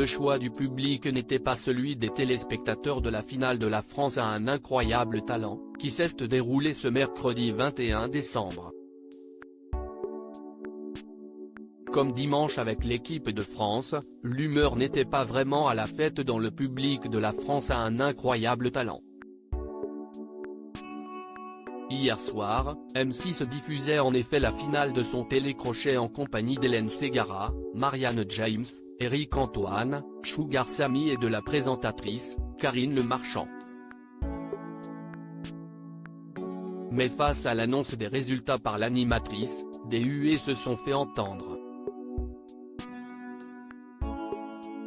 le choix du public n'était pas celui des téléspectateurs de la finale de la France à un incroyable talent, qui s'est déroulée ce mercredi 21 décembre. Comme dimanche avec l'équipe de France, l'humeur n'était pas vraiment à la fête dans le public de la France à un incroyable talent. Hier soir, M6 diffusait en effet la finale de son télécrochet en compagnie d'Hélène Ségara, Marianne James, Éric Antoine, Sugar Sammy et de la présentatrice, Karine Le Marchand. Mais face à l'annonce des résultats par l'animatrice, des huées se sont fait entendre.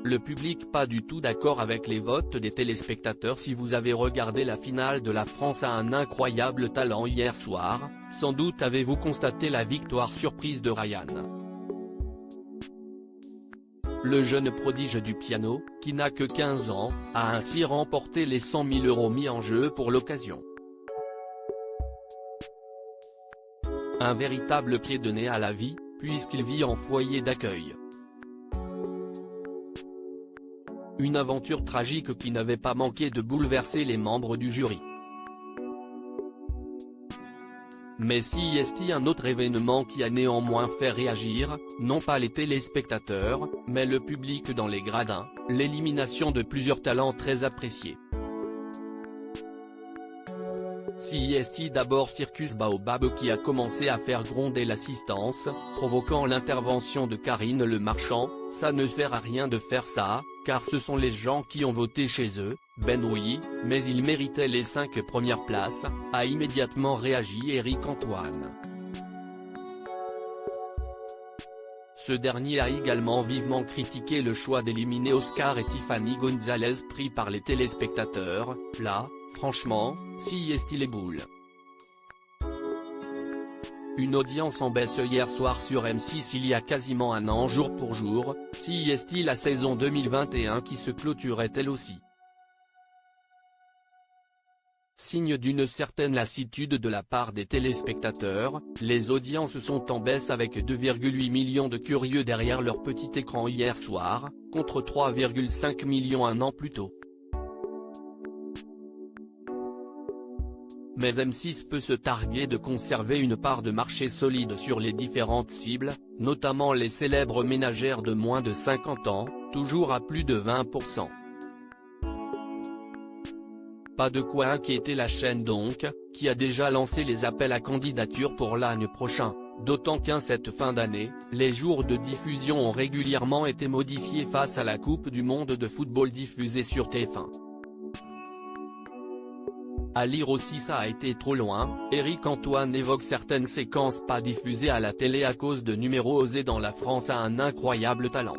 Le public pas du tout d'accord avec les votes des téléspectateurs. Si vous avez regardé la finale de la France à un incroyable talent hier soir, sans doute avez-vous constaté la victoire surprise de Ryan. Le jeune prodige du piano, qui n'a que 15 ans, a ainsi remporté les 100 000 € mis en jeu pour l'occasion. Un véritable pied de nez à la vie, puisqu'il vit en foyer d'accueil. Une aventure tragique qui n'avait pas manqué de bouleverser les membres du jury. Mais si est un autre événement qui a néanmoins fait réagir, non pas les téléspectateurs, mais le public dans les gradins, l'élimination de plusieurs talents très appréciés. Si d'abord Circus Baobab qui a commencé à faire gronder l'assistance, provoquant l'intervention de Karine Le Marchand. Ça ne sert à rien de faire ça, car ce sont les gens qui ont voté chez eux. Ben oui, mais ils méritaient les 5 premières places, a immédiatement réagi Éric Antoine. Ce dernier a également vivement critiqué le choix d'éliminer Oscar et Tiffany Gonzalez pris par les téléspectateurs. Là, franchement, si est les boules. Une audience en baisse hier soir sur M6 il y a quasiment un an jour pour jour, si est la saison 2021 qui se clôturait elle aussi. Signe d'une certaine lassitude de la part des téléspectateurs, les audiences sont en baisse avec 2,8 millions de curieux derrière leur petit écran hier soir, contre 3,5 millions un an plus tôt. Mais M6 peut se targuer de conserver une part de marché solide sur les différentes cibles, notamment les célèbres ménagères de moins de 50 ans, toujours à plus de 20%. Pas de quoi inquiéter la chaîne donc, qui a déjà lancé les appels à candidature pour l'année prochaine, d'autant qu'en cette fin d'année, les jours de diffusion ont régulièrement été modifiés face à la Coupe du Monde de football diffusée sur TF1. À lire aussi ça a été trop loin, Éric Antoine évoque certaines séquences pas diffusées à la télé à cause de numéros osés dans la France à un incroyable talent.